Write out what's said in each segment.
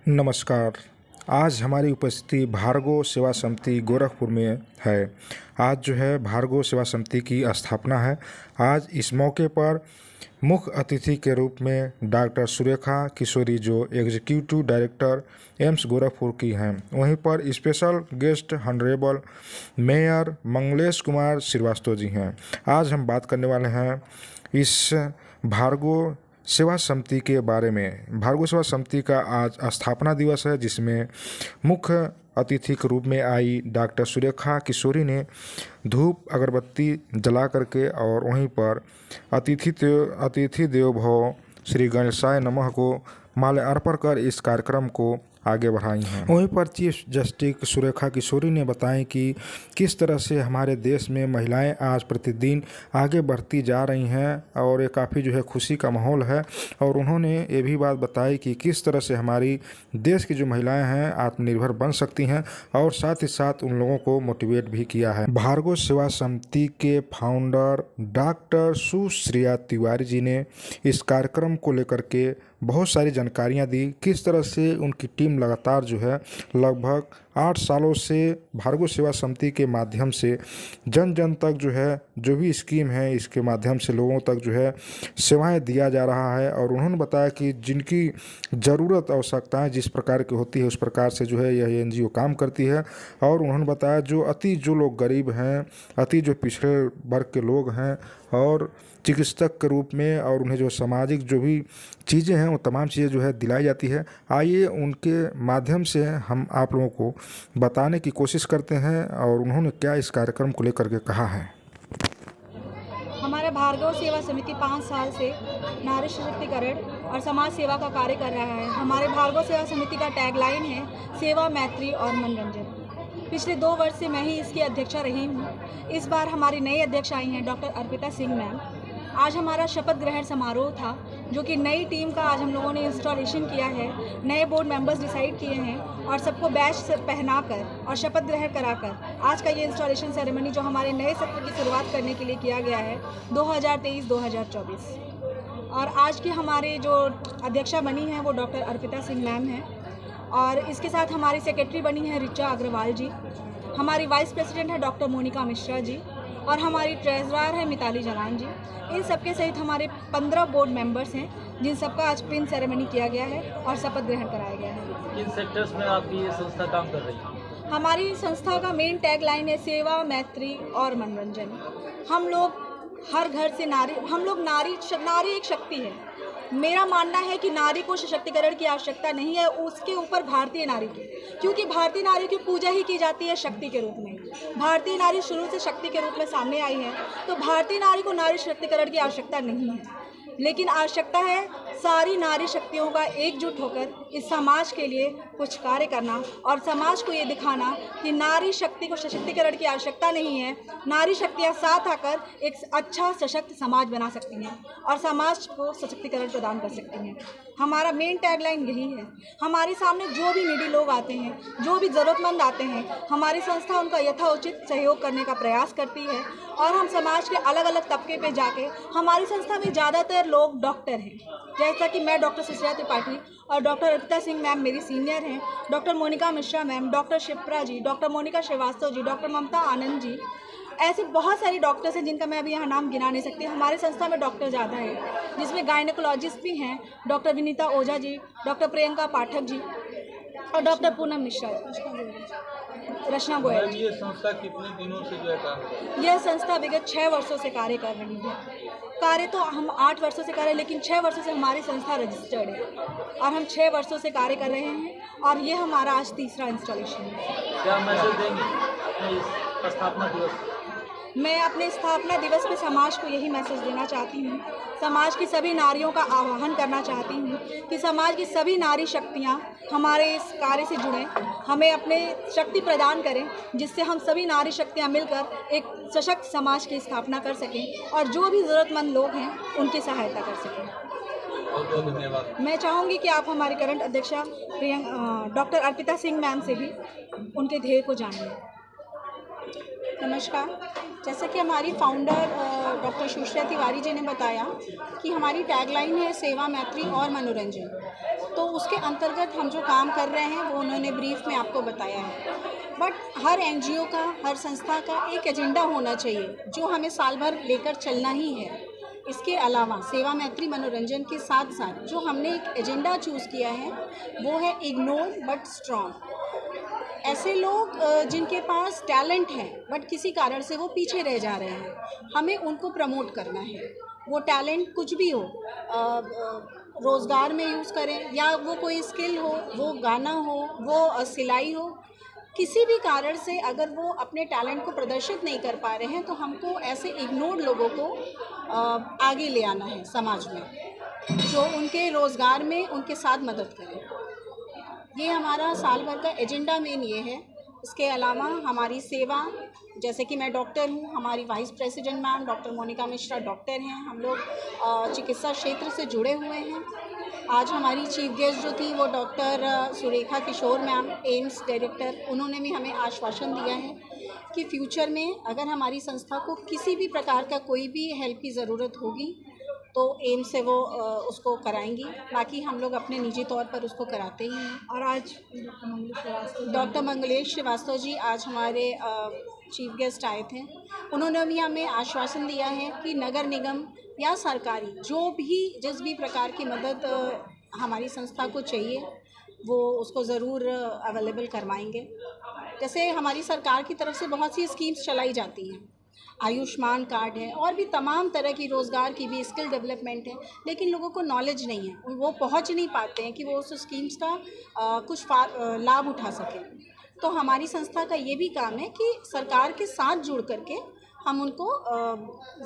नमस्कार। आज हमारी उपस्थिति भार्गव सेवा समिति गोरखपुर में है। आज जो है भार्गव सेवा समिति की स्थापना है। आज इस मौके पर मुख्य अतिथि के रूप में डॉक्टर सुरेखा किशोरी जो एग्जीक्यूटिव डायरेक्टर एम्स गोरखपुर की हैं, वहीं पर special guest honourable mayor Mangalesh Kumar Srivastava ji हैं। आज हम बात करने वाले हैं इस भार्गव सेवा समिति के बारे में। भार्गव सेवा समिति का आज स्थापना दिवस है, जिसमें मुख्य अतिथि के रूप में आई डॉक्टर सुरेखा किशोरी ने धूप अगरबत्ती जला करके और वहीं पर अतिथि देवो भव श्री गणेशाय नमः को माल्या अर्पण कर इस कार्यक्रम को आगे बढ़ाई हैं। वहीं पर चीफ जस्टिस सुरेखा किशोरी ने बताया कि किस तरह से हमारे देश में महिलाएं आज प्रतिदिन आगे बढ़ती जा रही हैं और ये काफ़ी जो है खुशी का माहौल है। और उन्होंने ये भी बात बताई कि किस तरह से हमारी देश की जो महिलाएं हैं आत्मनिर्भर बन सकती हैं, और साथ ही साथ उन लोगों को मोटिवेट भी किया है। भार्गव सेवा समिति के फाउंडर डॉक्टर सुश्रिया तिवारी जी ने इस कार्यक्रम को लेकर के बहुत सारी जानकारियां दी। किस तरह से उनकी टीम लगातार जो है लगभग 8 सालों से भार्गव सेवा समिति के माध्यम से जन जन तक जो है जो भी स्कीम है इसके माध्यम से लोगों तक जो है सेवाएं दिया जा रहा है। और उन्होंने बताया कि जिनकी ज़रूरत आवश्यकताएं जिस प्रकार की होती है उस प्रकार से जो है यह एनजीओ काम करती है। और उन्होंने बताया जो लोग गरीब हैं, जो पिछड़े वर्ग के लोग हैं, और चिकित्सक के रूप में और उन्हें जो सामाजिक जो भी चीज़ें हैं वो तमाम चीज़ें जो है दिलाई जाती है। आइए उनके माध्यम से हम आप लोगों को बताने की कोशिश करते हैं और उन्होंने क्या इस कार्यक्रम को लेकर के कहा है। हमारा भार्गव सेवा समिति 5 साल से नारी सशक्तिकरण और समाज सेवा का कार्य कर रहा है। हमारे भार्गव सेवा समिति का टैगलाइन है सेवा, मैत्री और मनोरंजन। पिछले 2 वर्ष से मैं ही इसकी अध्यक्षा रही हूँ। इस बार हमारी नई अध्यक्ष आई हैं डॉक्टर अर्पिता सिंह मैम। आज हमारा शपथ ग्रहण समारोह था, जो कि नई टीम का आज हम लोगों ने इंस्टॉलेशन किया है। नए बोर्ड मेंबर्स डिसाइड किए हैं और सबको बैच पहनाकर और शपथ ग्रहण कराकर आज का ये इंस्टॉलेशन सेरेमनी जो हमारे नए सत्र की शुरुआत करने के लिए किया गया है 2023-2024। और आज की हमारे जो अध्यक्षा बनी हैं वो डॉक्टर अर्पिता सिंह मैम हैं, और इसके साथ हमारी सेक्रेटरी बनी है ऋचा अग्रवाल जी, हमारी वाइस प्रेसिडेंट है डॉक्टर मोनिका मिश्रा जी, और हमारी ट्रेजरर है मिताली जलान जी। इन सबके सहित हमारे 15 बोर्ड मेंबर्स हैं, जिन सबका आज प्रिंट सेरेमनी किया गया है और शपथ ग्रहण कराया गया है। किन सेक्टर्स में आपकी ये संस्था काम कर रही है? हमारी संस्था का मेन टैगलाइन है सेवा, मैत्री और मनोरंजन। हम लोग हर घर से नारी एक शक्ति है। मेरा मानना है कि नारी को सशक्तिकरण की आवश्यकता नहीं है, उसके ऊपर भारतीय नारी की, क्योंकि भारतीय नारी की पूजा ही की जाती है शक्ति के रूप में। भारतीय नारी शुरू से शक्ति के रूप में सामने आई है, तो भारतीय नारी को नारी सशक्तिकरण की आवश्यकता नहीं है, लेकिन आवश्यकता है सारी नारी शक्तियों का एकजुट होकर इस समाज के लिए कुछ कार्य करना और समाज को ये दिखाना कि नारी शक्ति को सशक्तिकरण की आवश्यकता नहीं है। नारी शक्तियाँ साथ आकर एक अच्छा सशक्त समाज बना सकती हैं और समाज को सशक्तिकरण प्रदान कर सकती हैं। हमारा मेन टैगलाइन यही है। हमारे सामने जो भी नीडी लोग आते हैं, जो भी ज़रूरतमंद आते हैं, हमारी संस्था उनका यथोचित सहयोग करने का प्रयास करती है। और हम समाज के अलग अलग तबके पे जाके, हमारी संस्था में ज़्यादातर लोग डॉक्टर हैं, जैसा कि मैं डॉक्टर सुश्रिया त्रिपाठी और डॉक्टर अर्पिता सिंह मैम मेरी सीनियर हैं, doctor Monika Mishra ma'am, doctor Shipra ji, doctor Monika Srivastava ji, doctor Mamta Anand ji, ऐसे बहुत सारी डॉक्टर्स हैं जिनका मैं अभी यहाँ नाम गिना नहीं सकती। हमारी संस्था में डॉक्टर ज़्यादा है, जिसमें गायनेकोलॉजिस्ट भी हैं, डॉक्टर विनीता ओझा जी, डॉक्टर प्रियंका पाठक जी और डॉक्टर पूनम मिश्रा, रचना गोयल। ये संस्था कितने दिनों से जो है काम कर रही है? यह संस्था विगत 6 वर्षों से कार्य कर रही है। कार्य तो हम 8 वर्षों से कर रहे हैं, लेकिन 6 वर्षों से हमारी संस्था रजिस्टर्ड है और हम 6 वर्षों से कार्य कर रहे हैं, और ये हमारा आज तीसरा इंस्टॉलेशन है। क्या मैसेज देंगे अपने इस स्थापना दिवस पर? मैं अपने स्थापना दिवस पे समाज को यही मैसेज देना चाहती हूँ। समाज की सभी नारियों का आह्वान करना चाहती हूँ कि समाज की सभी नारी शक्तियाँ हमारे इस कार्य से जुड़ें, हमें अपने शक्ति प्रदान करें, जिससे हम सभी नारी शक्तियाँ मिलकर एक सशक्त समाज की स्थापना कर सकें और जो भी ज़रूरतमंद लोग हैं उनकी सहायता कर सकें। बहुत बहुत धन्यवाद। मैं चाहूँगी कि आप हमारी करंट अध्यक्षा डॉक्टर अर्पिता सिंह मैम से भी उनके ध्येय को जानिए। नमस्कार। जैसा कि हमारी फाउंडर डॉक्टर सुश्री तिवारी जी ने बताया कि हमारी टैगलाइन है सेवा, मैत्री और मनोरंजन। तो उसके अंतर्गत हम जो काम कर रहे हैं वो उन्होंने ब्रीफ में आपको बताया है। बट हर एनजीओ का, हर संस्था का एक एजेंडा होना चाहिए जो हमें साल भर लेकर चलना ही है। इसके अलावा सेवा, मैत्री, मनोरंजन के साथ साथ जो हमने एक एजेंडा चूज़ किया है वो है इग्नोर बट स्ट्रॉन्ग। ऐसे लोग जिनके पास टैलेंट है बट किसी कारण से वो पीछे रह जा रहे हैं, हमें उनको प्रमोट करना है। वो टैलेंट कुछ भी हो, रोज़गार में यूज़ करें या वो कोई स्किल हो, वो गाना हो, वो सिलाई हो, किसी भी कारण से अगर वो अपने टैलेंट को प्रदर्शित नहीं कर पा रहे हैं तो हमको ऐसे इग्नोर्ड लोगों को आगे ले आना है समाज में, जो उनके रोज़गार में उनके साथ मदद करें। ये हमारा साल भर का एजेंडा मेन ये है। इसके अलावा हमारी सेवा, जैसे कि मैं डॉक्टर हूँ, हमारी vice president ma'am doctor Monika Mishra doctor हैं, हम लोग चिकित्सा क्षेत्र से जुड़े हुए हैं। आज हमारी चीफ गेस्ट जो थी वो डॉक्टर सुरेखा किशोर मैम, एम्स डायरेक्टर, उन्होंने भी हमें आश्वासन दिया है कि फ्यूचर में अगर हमारी संस्था को किसी भी प्रकार का कोई भी हेल्प की ज़रूरत होगी तो एम्स से वो उसको कराएंगी। बाकी हम लोग अपने निजी तौर पर उसको कराते ही हैं। और आज डॉक्टर मंगलेश श्रीवास्तव जी आज हमारे चीफ गेस्ट आए थे। उन्होंने भी हमें आश्वासन दिया है कि नगर निगम या सरकारी जो भी जिस भी प्रकार की मदद हमारी संस्था को चाहिए वो उसको ज़रूर अवेलेबल करवाएंगे। जैसे हमारी सरकार की तरफ से बहुत सी स्कीम्स चलाई जाती हैं, आयुष्मान कार्ड है और भी तमाम तरह की रोज़गार की भी, स्किल डेवलपमेंट है, लेकिन लोगों को नॉलेज नहीं है, वो पहुंच नहीं पाते हैं कि वो उस स्कीम्स का कुछ लाभ उठा सकें। तो हमारी संस्था का ये भी काम है कि सरकार के साथ जुड़ करके हम उनको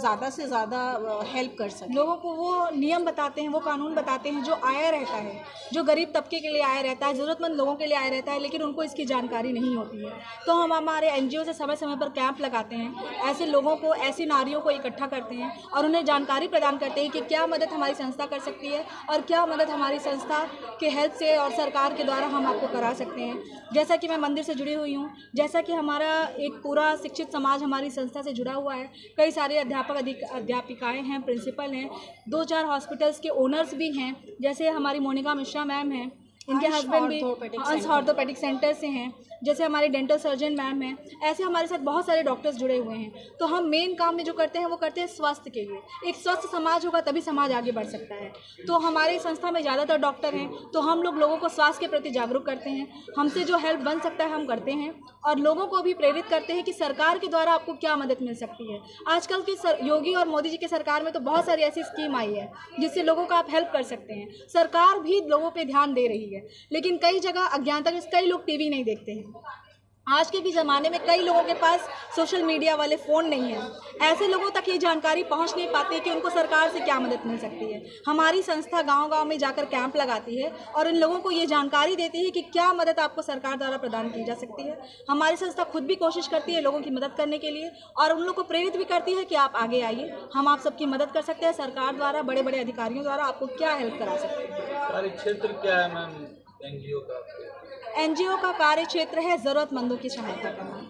ज़्यादा से ज़्यादा हेल्प कर सकें। लोगों को वो नियम बताते हैं, वो कानून बताते हैं जो आया रहता है, जो गरीब तबके के लिए आया रहता है, ज़रूरतमंद लोगों के लिए आया रहता है, लेकिन उनको इसकी जानकारी नहीं होती है। तो हम हमारे एनजीओ से समय समय पर कैंप लगाते हैं, ऐसे लोगों को, ऐसी नारियों को इकट्ठा करते हैं और उन्हें जानकारी प्रदान करते हैं कि क्या मदद हमारी संस्था कर सकती है और क्या मदद हमारी संस्था के हेल्प से और सरकार के द्वारा हम आपको करा सकते हैं। जैसा कि मैं मंदिर से जुड़ी हुई हूँ, जैसा कि हमारा एक पूरा शिक्षित समाज हमारी संस्था से जुड़ा हुआ है, कई सारे अध्यापक अध्यापिकाएं हैं, प्रिंसिपल हैं, 2-4 हॉस्पिटल्स के ओनर्स भी हैं, जैसे हमारी मोनिका मिश्रा मैम हैं, इनके हस्बैंड भी अंश ऑर्थोपेडिक सेंटर से हैं, जैसे हमारे डेंटल सर्जन मैम हैं। ऐसे हमारे साथ बहुत सारे डॉक्टर्स जुड़े हुए हैं। तो हम मेन काम में जो करते हैं वो करते हैं स्वास्थ्य के लिए। एक स्वस्थ समाज होगा तभी समाज आगे बढ़ सकता है। तो हमारी संस्था में ज़्यादातर डॉक्टर हैं, तो हम लोगों को स्वास्थ्य के प्रति जागरूक करते हैं। हमसे जो हेल्प बन सकता है हम करते हैं और लोगों को भी प्रेरित करते हैं कि सरकार के द्वारा आपको क्या मदद मिल सकती है। आजकल की योगी और मोदी जी की सरकार में तो बहुत सारी ऐसी स्कीम आई है जिससे लोगों को आप हेल्प कर सकते हैं। सरकार भी लोगों पर ध्यान दे रही है, लेकिन कई जगह अज्ञानता में कई लोग टीवी नहीं देखते हैं। आज के भी ज़माने में कई लोगों के पास सोशल मीडिया वाले फ़ोन नहीं हैं। ऐसे लोगों तक ये जानकारी पहुंच नहीं पाती है कि उनको सरकार से क्या मदद मिल सकती है। हमारी संस्था गांव-गांव में जाकर कैंप लगाती है और इन लोगों को ये जानकारी देती है कि क्या मदद आपको सरकार द्वारा प्रदान की जा सकती है। हमारी संस्था खुद भी कोशिश करती है लोगों की मदद करने के लिए और उन लोगों को प्रेरित भी करती है कि आप आगे आइए, हम आप सबकी मदद कर सकते हैं। सरकार द्वारा, बड़े बड़े अधिकारियों द्वारा आपको क्या हेल्प करा सकते हैं। कार्य क्षेत्र क्या है मैम एनजीओ का? एनजीओ का कार्य क्षेत्र है ज़रूरतमंदों की सहायता करना।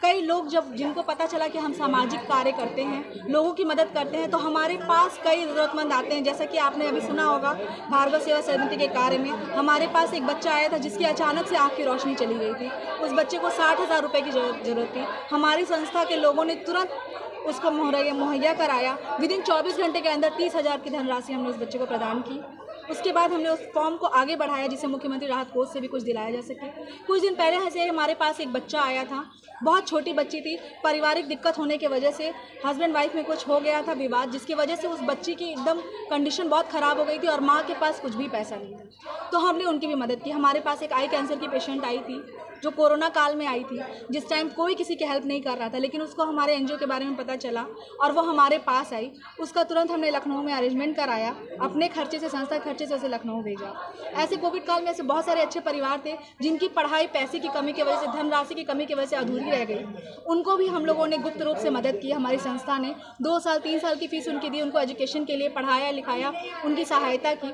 कई लोग जिनको पता चला कि हम सामाजिक कार्य करते हैं, लोगों की मदद करते हैं, तो हमारे पास कई ज़रूरतमंद आते हैं। जैसा कि आपने अभी सुना होगा भार्गव सेवा समिति के कार्य में हमारे पास एक बच्चा आया था जिसकी अचानक से आँख की रोशनी चली गई थी। उस बच्चे को 60,000 रुपये की ज़रूरत थी। हमारी संस्था के लोगों ने तुरंत उसको मुहैया कराया। विदिन 24 घंटे के अंदर 30,000 की धनराशि हमने उस बच्चे को प्रदान की। उसके बाद हमने उस फॉर्म को आगे बढ़ाया जिससे मुख्यमंत्री राहत कोष से भी कुछ दिलाया जा सके। कुछ दिन पहले ऐसे हमारे पास एक बच्चा आया था, बहुत छोटी बच्ची थी। पारिवारिक दिक्कत होने की वजह से हस्बैंड वाइफ में कुछ हो गया था विवाद, जिसकी वजह से उस बच्ची की एकदम कंडीशन बहुत ख़राब हो गई थी और माँ के पास कुछ भी पैसा नहीं था। तो हमने उनकी भी मदद की। हमारे पास एक आई कैंसर की पेशेंट आई थी जो कोरोना काल में आई थी, जिस टाइम कोई किसी की हेल्प नहीं कर रहा था, लेकिन उसको हमारे एनजीओ के बारे में पता चला और वो हमारे पास आई। उसका तुरंत हमने लखनऊ में अरेंजमेंट कराया, अपने खर्चे से, संस्था खर्चे से उसे लखनऊ भेजा। ऐसे कोविड काल में ऐसे बहुत सारे अच्छे परिवार थे जिनकी पढ़ाई पैसे की कमी की वजह से, धनराशि की कमी की वजह से अधूरी रह गई। उनको भी हम लोगों ने गुप्त रूप से मदद की। हमारी संस्था ने 2 साल 3 साल की फीस उनकी दी, उनको एजुकेशन के लिए पढ़ाया लिखाया, उनकी सहायता की।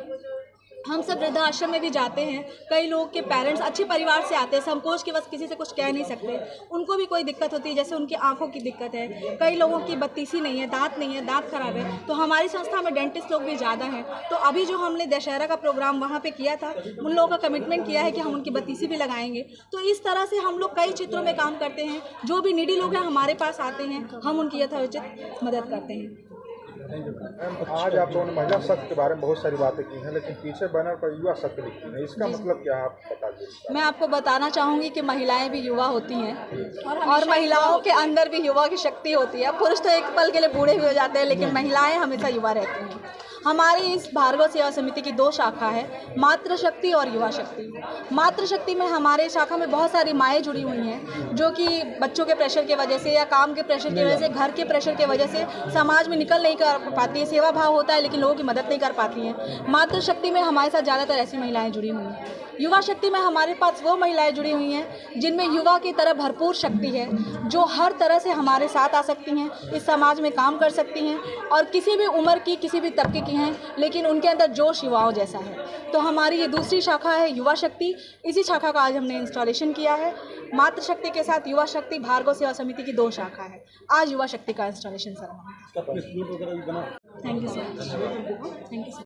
हम सब वृद्धाश्रम में भी जाते हैं। कई लोग के पेरेंट्स अच्छे परिवार से आते हैं, संकोच के बस किसी से कुछ कह नहीं सकते, उनको भी कोई दिक्कत होती है, जैसे उनकी आंखों की दिक्कत है, कई लोगों की बत्तीसी नहीं है, दांत नहीं है, दांत खराब है, तो हमारी संस्था में डेंटिस्ट लोग भी ज़्यादा हैं। तो अभी जो हमने दशहरा का प्रोग्राम वहाँ पे किया था, उन लोगों का कमिटमेंट किया है कि हम उनकी बत्तीसी भी लगाएंगे। तो इस तरह से हम लोग कई क्षेत्रों में काम करते हैं। जो भी नीडी लोग हैं हमारे पास आते हैं, हम उनकी यथोचित मदद करते हैं। आज आप लोगों ने महिला शक्ति के बारे में बहुत सारी बातें की हैं, लेकिन पीछे बैनर पर युवा शक्ति लिखी है, इसका मतलब क्या है, आप बता दीजिए। मैं आपको बताना चाहूँगी कि महिलाएं भी युवा होती हैं और महिलाओं के अंदर भी युवा की शक्ति होती है। पुरुष तो एक पल के लिए बूढ़े भी हो जाते हैं, लेकिन महिलाएं हमेशा युवा रहती हैं। हमारी इस भार्गव सेवा समिति की 2 शाखा है, मातृशक्ति और युवा शक्ति। मातृशक्ति में हमारे शाखा में बहुत सारी माएँ जुड़ी हुई हैं, जो कि बच्चों के प्रेशर की वजह से या काम के प्रेशर की वजह से, घर के प्रेशर की वजह से समाज में निकल नहीं कर पाती है। सेवा भाव होता है लेकिन लोगों की मदद नहीं कर पाती हैं। मातृशक्ति में हमारे साथ ज़्यादातर ऐसी महिलाएं जुड़ी हुई हैं। युवा शक्ति में हमारे पास वो महिलाएं जुड़ी हुई हैं जिनमें युवा की तरह भरपूर शक्ति है, जो हर तरह से हमारे साथ आ सकती हैं, इस समाज में काम कर सकती हैं और किसी भी उम्र की, किसी भी तबके की हैं, लेकिन उनके अंदर जोश युवाओं जैसा है। तो हमारी ये दूसरी शाखा है युवा शक्ति। इसी शाखा का आज हमने इंस्टॉलेशन किया है। मातृशक्ति के साथ युवा शक्ति भार्गव सेवा समिति की 2 शाखा है। आज युवा शक्ति का installation sir. Thank you sir. Thank you.